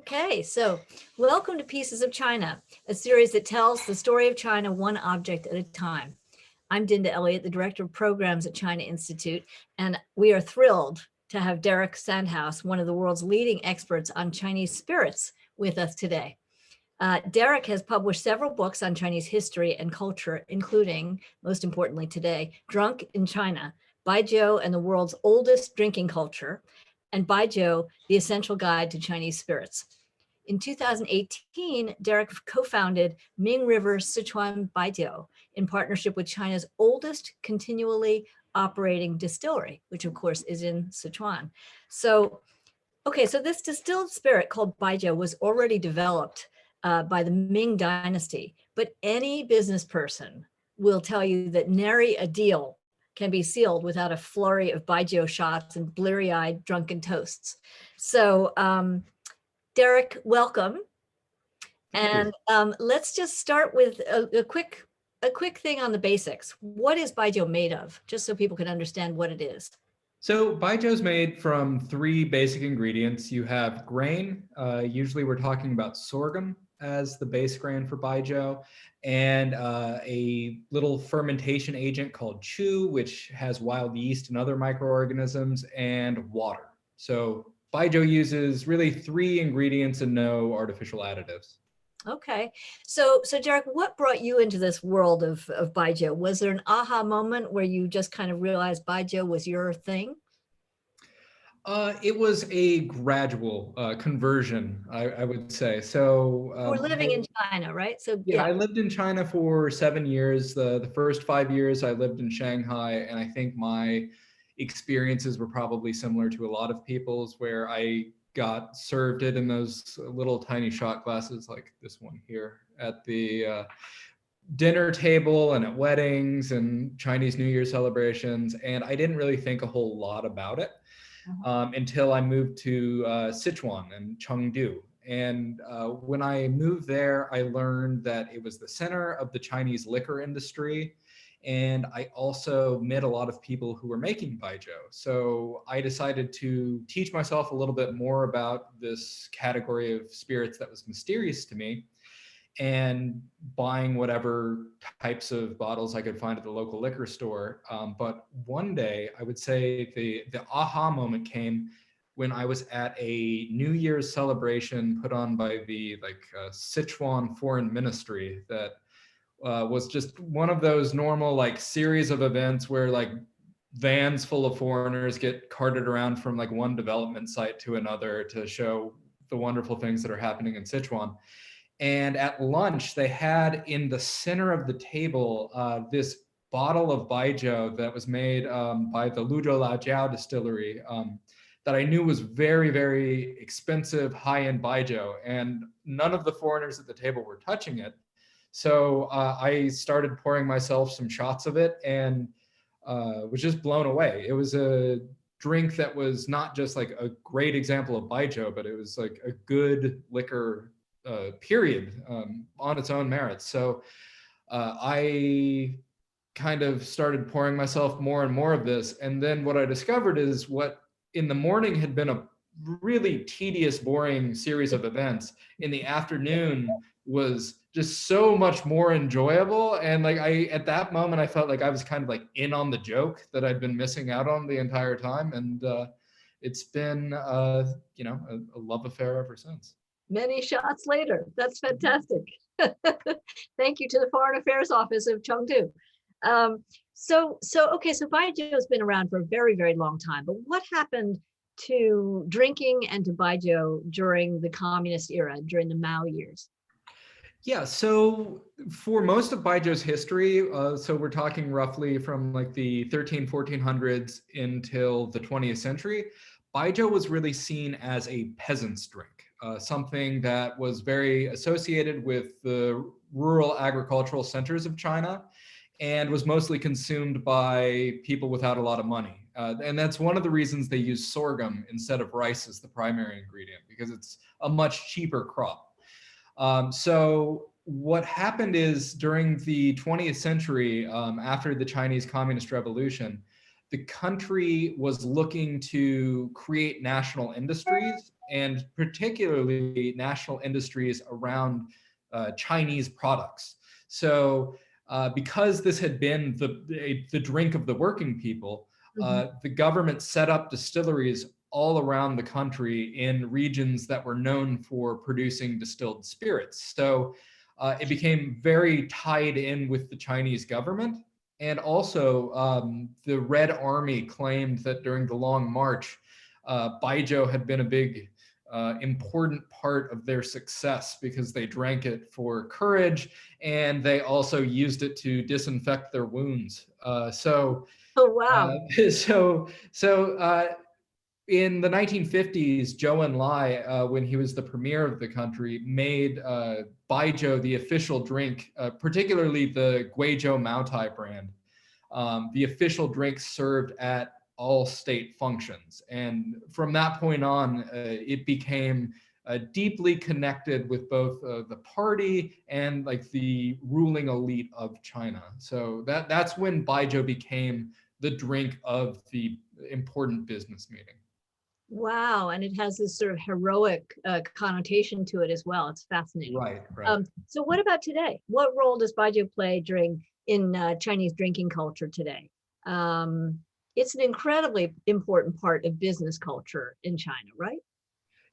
Okay, so welcome to Pieces of China, a series that tells the story of China one object at a time. I'm Dinda Elliott, the Director of Programs at China Institute, and we are thrilled to have Derek Sandhaus, one of the world's leading experts on Chinese spirits, with us today. Derek has published several books on Chinese history and culture, including, most importantly today, Drunk in China, Baijiu and the World's Oldest Drinking Culture, and Baijiu, The Essential Guide to Chinese Spirits. In 2018, Derek co-founded Ming River Sichuan Baijiu in partnership with China's oldest continually operating distillery, which of course is in Sichuan. So this distilled spirit called Baijiu was already developed by the Ming dynasty, but any business person will tell you that nary a deal can be sealed without a flurry of Baijiu shots and bleary-eyed drunken toasts. So Derek, welcome. And let's just start with a quick thing on the basics. What is Baijiu made of? Just so people can understand what it is. So Baijiu is made from three basic ingredients. You have grain, usually we're talking about sorghum as the base grain for Baijiu, and a little fermentation agent called chu, which has wild yeast and other microorganisms, and water. So Baijiu uses really three ingredients and no artificial additives. Okay, so Derek, what brought you into this world of Baijiu? Was there an aha moment where you just kind of realized Baijiu was your thing? It was a gradual conversion, I would say. So we're living in China, right? So yeah, I lived in China for 7 years. The first 5 years I lived in Shanghai, and I think my experiences were probably similar to a lot of people's, where I got served it in those little tiny shot glasses like this one here at the dinner table and at weddings and Chinese New Year celebrations. And I didn't really think a whole lot about it until I moved to Sichuan and Chengdu. And when I moved there, I learned that it was the center of the Chinese liquor industry. And I also met a lot of people who were making Baijiu. So I decided to teach myself a little bit more about this category of spirits that was mysterious to me, and buying whatever types of bottles I could find at the local liquor store. But one day, I would say the aha moment came when I was at a New Year's celebration put on by the Sichuan Foreign Ministry that was just one of those normal series of events where vans full of foreigners get carted around from one development site to another to show the wonderful things that are happening in Sichuan. And at lunch, they had in the center of the table this bottle of Baijiu that was made by the Luzhou Laojiao distillery that I knew was very, very expensive, high-end Baijiu. And none of the foreigners at the table were touching it. So I started pouring myself some shots of it and was just blown away. It was a drink that was not just a great example of Baijiu, but it was a good liquor period on its own merits. So I kind of started pouring myself more and more of this. And then what I discovered is what in the morning had been a really tedious, boring series of events, in the afternoon was just so much more enjoyable. And at that moment, I felt like I was kind of in on the joke that I'd been missing out on the entire time. And it's been, a love affair ever since. Many shots later. That's fantastic. Thank you to the Foreign Affairs Office of Chengdu. So Baijiu has been around for a very, very long time. But what happened to drinking and to Baijiu during the communist era, during the Mao years? Yeah, so for most of Baijiu's history, so we're talking roughly from the 1400s until the 20th century, Baijiu was really seen as a peasant's drink, something that was very associated with the rural agricultural centers of China and was mostly consumed by people without a lot of money. And that's one of the reasons they use sorghum instead of rice as the primary ingredient, because it's a much cheaper crop. So what happened is during the 20th century, after the Chinese Communist Revolution, the country was looking to create national industries and particularly national industries around Chinese products. So because this had been the drink of the working people, the government set up distilleries all around the country in regions that were known for producing distilled spirits. So it became very tied in with the Chinese government. And also, the Red Army claimed that during the Long March, Baijiu had been a big important part of their success because they drank it for courage and they also used it to disinfect their wounds. Oh, wow. In the 1950s, Zhou Enlai, when he was the premier of the country, made Baijiu the official drink, particularly the Guizhou Maotai brand, the official drink served at all state functions. And from that point on, it became deeply connected with both the party and like the ruling elite of China. So that's when Baijiu became the drink of the important business meeting. Wow, and it has this sort of heroic connotation to it as well. It's fascinating. Right, right. So what about today? What role does Baijiu play in Chinese drinking culture today? It's an incredibly important part of business culture in China, right?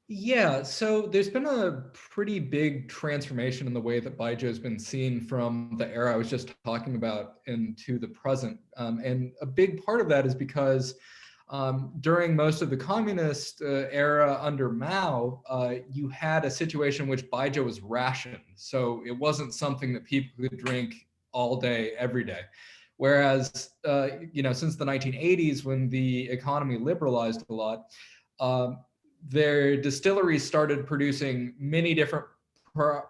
Yeah, so there's been a pretty big transformation in the way that Baijiu has been seen from the era I was just talking about into the present. And a big part of that is because during most of the communist era under Mao, you had a situation in which Baijiu was rationed. So it wasn't something that people could drink all day, every day. Whereas, since the 1980s, when the economy liberalized a lot, their distilleries started producing many different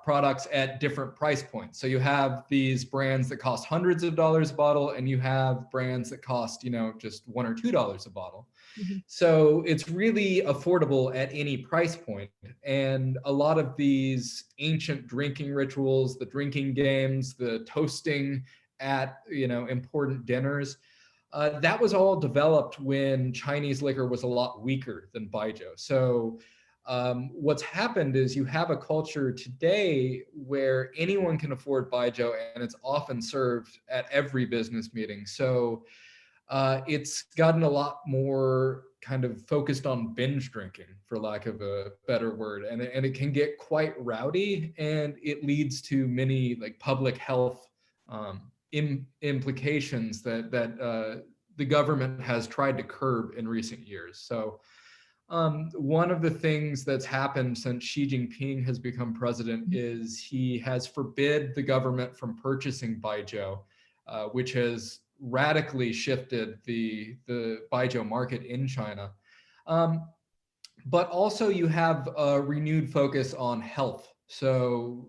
products at different price points. So you have these brands that cost hundreds of dollars a bottle, and you have brands that cost, just $1 or $2 a bottle. Mm-hmm. So it's really affordable at any price point. And a lot of these ancient drinking rituals, the drinking games, the toasting at, important dinners, that was all developed when Chinese liquor was a lot weaker than Baijiu. So what's happened is you have a culture today where anyone can afford Baijiu, and it's often served at every business meeting. So it's gotten a lot more kind of focused on binge drinking, for lack of a better word. And it can get quite rowdy, and it leads to many like public health implications that the government has tried to curb in recent years. So one of the things that's happened since Xi Jinping has become president is he has forbid the government from purchasing Baijiu, which has radically shifted the Baijiu market in China. But also you have a renewed focus on health. So,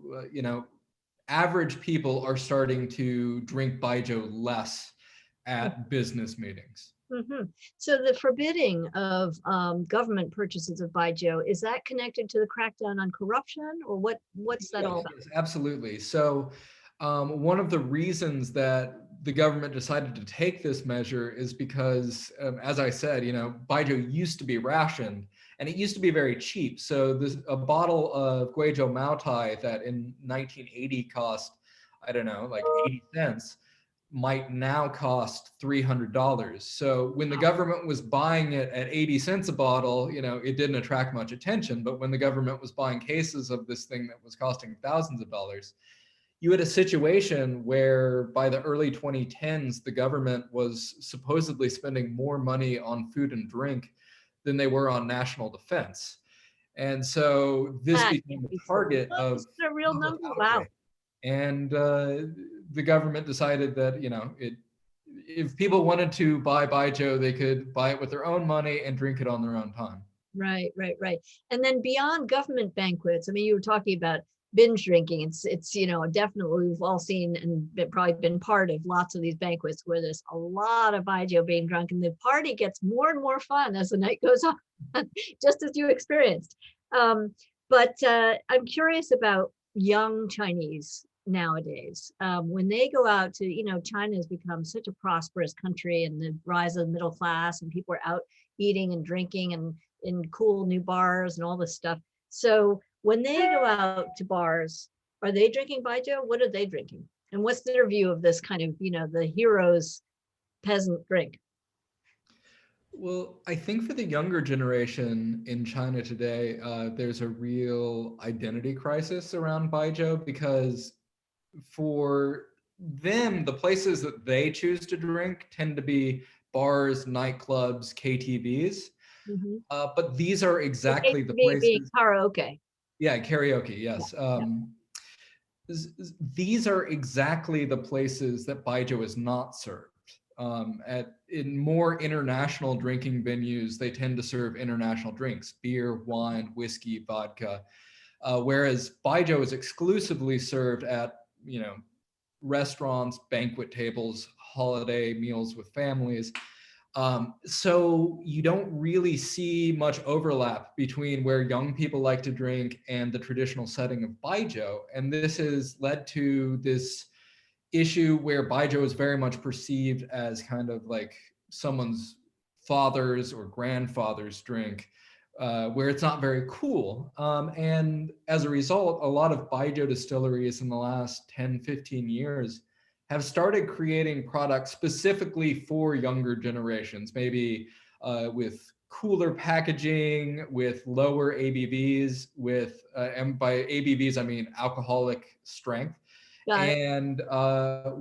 average people are starting to drink Baijiu less at business meetings. Mm-hmm. So the forbidding of government purchases of Baijiu, is that connected to the crackdown on corruption, or what's that all about? Yes, absolutely. So one of the reasons that the government decided to take this measure is because, as I said, Baijiu used to be rationed, and it used to be very cheap. So a bottle of Guizhou Maotai that in 1980 cost, I don't know, like 80 cents, might now cost $300. So when the government was buying it at 80 cents a bottle, it didn't attract much attention. But when the government was buying cases of this thing that was costing thousands of dollars, you had a situation where by the early 2010s, the government was supposedly spending more money on food and drink than they were on national defense. And so this became a target of a real number. Wow. And the government decided that, if people wanted to buy Baijiu, they could buy it with their own money and drink it on their own time. Right. And then beyond government banquets, I mean, you were talking about binge drinking. It's definitely, we've all seen and probably been part of lots of these banquets where there's a lot of Baijiu being drunk, and the party gets more and more fun as the night goes on, just as you experienced. But I'm curious about young Chinese nowadays. When they go out to, China has become such a prosperous country, and the rise of the middle class, and people are out eating and drinking, and in cool new bars and all this stuff. So when they go out to bars, are they drinking Baijiu? What are they drinking? And what's their view of this kind of, the hero's peasant drink? Well, I think for the younger generation in China today, there's a real identity crisis around Baijiu because for them, the places that they choose to drink tend to be bars, nightclubs, KTVs. Mhm. But these are The exactly the ATV being places. karaoke. Yeah, karaoke, Yeah, yes. yeah. These are exactly the places that Baijiu is not served. In more international drinking venues, they tend to serve international drinks, beer, wine, whiskey, vodka, whereas Baijiu is exclusively served at, restaurants, banquet tables, holiday meals with families. So you don't really see much overlap between where young people like to drink and the traditional setting of Baijiu. And this has led to this issue where Baijiu is very much perceived as kind of like someone's father's or grandfather's drink, where it's not very cool. And as a result, a lot of Baijiu distilleries in the last 10, 15 years have started creating products specifically for younger generations, maybe with cooler packaging, with lower ABVs, and by ABVs, I mean alcoholic strength, Got it. and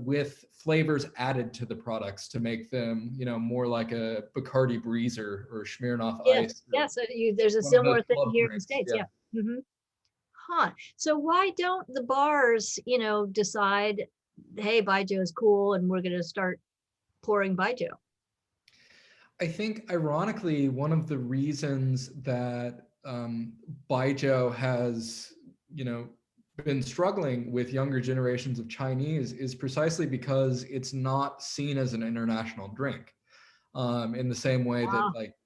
with flavors added to the products to make them, more like a Bacardi Breezer or Smirnoff Yes, Ice or yes. There's a one of those similar thing club here in the drinks. States. Yeah. Yeah. Hmm. Huh. So why don't the bars, decide, hey, Baijiu is cool and we're going to start pouring Baijiu? I think, ironically, one of the reasons that Baijiu has, been struggling with younger generations of Chinese is precisely because it's not seen as an international drink, in the same way that Ah, like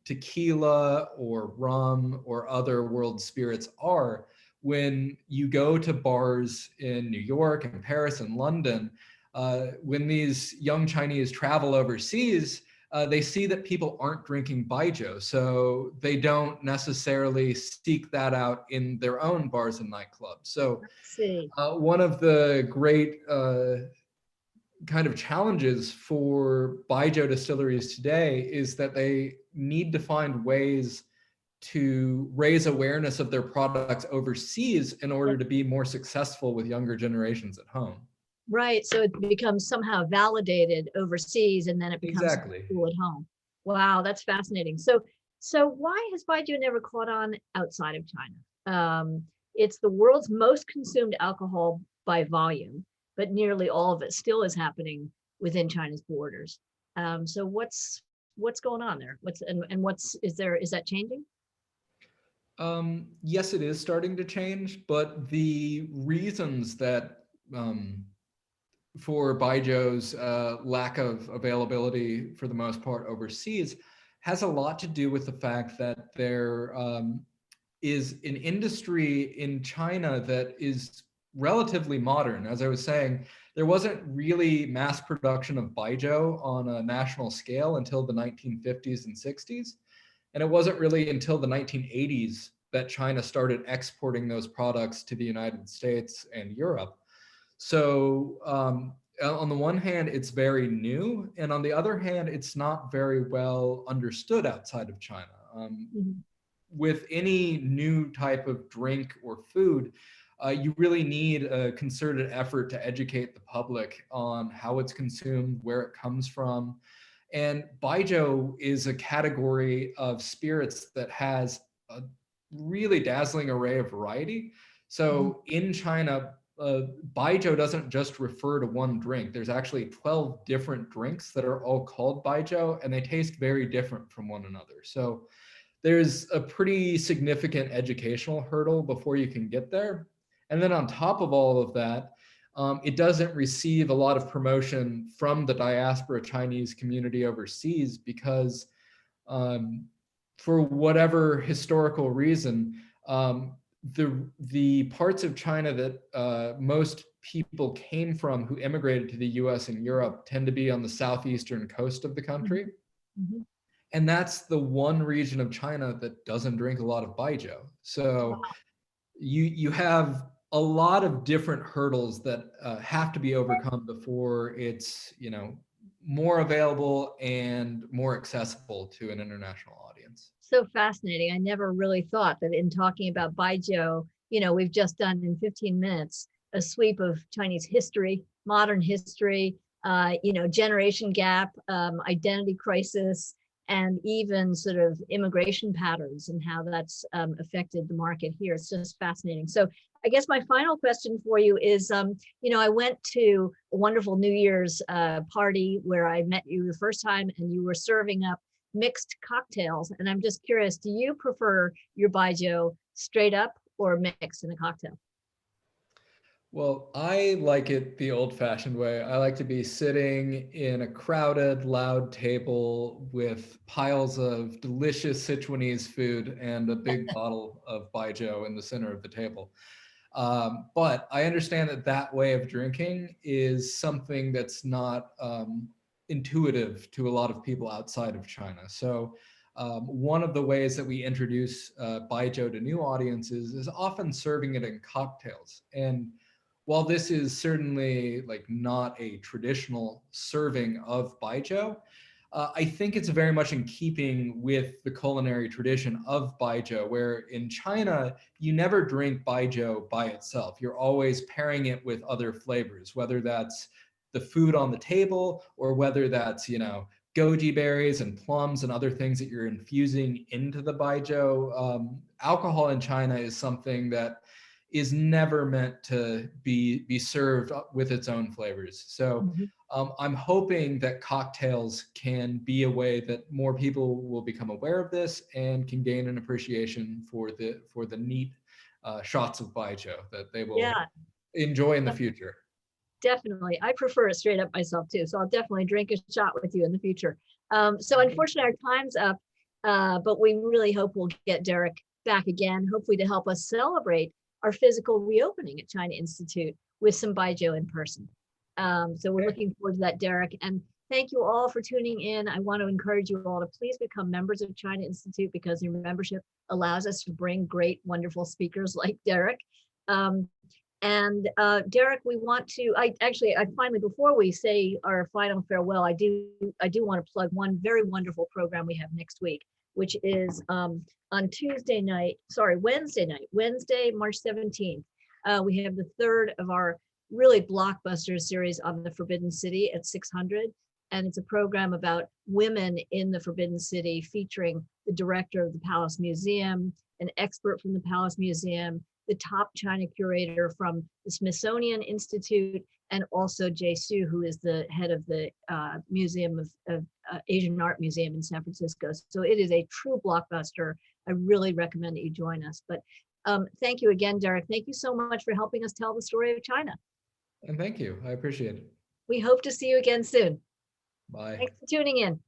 tequila or rum or other world spirits are. When you go to bars in New York and Paris and London, when these young Chinese travel overseas, they see that people aren't drinking baijiu, so they don't necessarily seek that out in their own bars and nightclubs. So let's see. one of the great kind of challenges for baijiu distilleries today is that they need to find ways to raise awareness of their products overseas in Yeah, order to be more successful with younger generations at home. right. So it becomes somehow validated overseas and then it becomes Exactly. cool at home. Wow, that's fascinating. So why has Baijiu never caught on outside of China? It's the world's most consumed alcohol by volume, but nearly all of it still is happening within China's borders. So what's going on there? What's is that changing? Yes, it is starting to change, but the reasons that for Baijiu's lack of availability for the most part overseas has a lot to do with the fact that there is an industry in China that is relatively modern. As I was saying, there wasn't really mass production of Baijiu on a national scale until the 1950s and 60s. And it wasn't really until the 1980s that China started exporting those products to the United States and Europe. So on the one hand, it's very new, and on the other hand, it's not very well understood outside of China. Mhm. With any new type of drink or food, you really need a concerted effort to educate the public on how it's consumed, where it comes from. And Baijiu is a category of spirits that has a really dazzling array of variety. Mhm. So in China, Baijiu doesn't just refer to one drink. There's actually 12 different drinks that are all called Baijiu, and they taste very different from one another. So there's a pretty significant educational hurdle before you can get there. And then on top of all of that, it doesn't receive a lot of promotion from the diaspora Chinese community overseas because, for whatever historical reason, the parts of China that most people came from who immigrated to the U.S. and Europe tend to be on the southeastern coast of the Mhm. country. Mhm. And that's the one region of China that doesn't drink a lot of Baijiu. So you have a lot of different hurdles that have to be overcome before it's, more available and more accessible to an international audience. So fascinating. I never really thought that in talking about Baijiu, we've just done in 15 minutes a sweep of Chinese history, modern history, generation gap, identity crisis, and even sort of immigration patterns and how that's affected the market here. It's just fascinating. So I guess my final question for you is, I went to a wonderful New Year's party where I met you the first time, and you were serving up mixed cocktails. And I'm just curious, do you prefer your Baijiu straight up or mixed in a cocktail? Well, I like it the old-fashioned way. I like to be sitting in a crowded, loud table with piles of delicious Sichuanese food and a big bottle of Baijiu in the center of the table. But I understand that that way of drinking is something that's not intuitive to a lot of people outside of China. So one of the ways that we introduce Baijiu to new audiences is often serving it in cocktails. And while this is certainly like not a traditional serving of Baijiu, I think it's very much in keeping with the culinary tradition of Baijiu, where in China, you never drink Baijiu by itself. You're always pairing it with other flavors, whether that's the food on the table or whether that's, goji berries and plums and other things that you're infusing into the Baijiu. Alcohol in China is something that is never meant to be served with its own flavors. So I'm hoping that cocktails can be a way that more people will become aware of this and can gain an appreciation for the neat shots of Baijiu that they will enjoy in the future. Definitely. I prefer it straight up myself too. So I'll definitely drink a shot with you in the future. So unfortunately our time's up, but we really hope we'll get Derek back again, hopefully to help us celebrate our physical reopening at China Institute with some Baijiu in person. So we're looking forward to that, Derek. And thank you all for tuning in. I want to encourage you all to please become members of China Institute, because your membership allows us to bring great, wonderful speakers like Derek. Derek, we want to, I finally, before we say our final farewell, I do want to plug one very wonderful program we have next week, which is on Wednesday, March 17th. We have the third of our really blockbuster series on the Forbidden City at 600. And it's a program about women in the Forbidden City, featuring the director of the Palace Museum, an expert from the Palace Museum, the top China curator from the Smithsonian Institute, and also Jay Su, who is the head of the Museum of Asian Art Museum in San Francisco. So it is a true blockbuster. I really recommend that you join us. But thank you again, Derek. Thank you so much for helping us tell the story of China. And thank you. I appreciate it. We hope to see you again soon. Bye. Thanks for tuning in.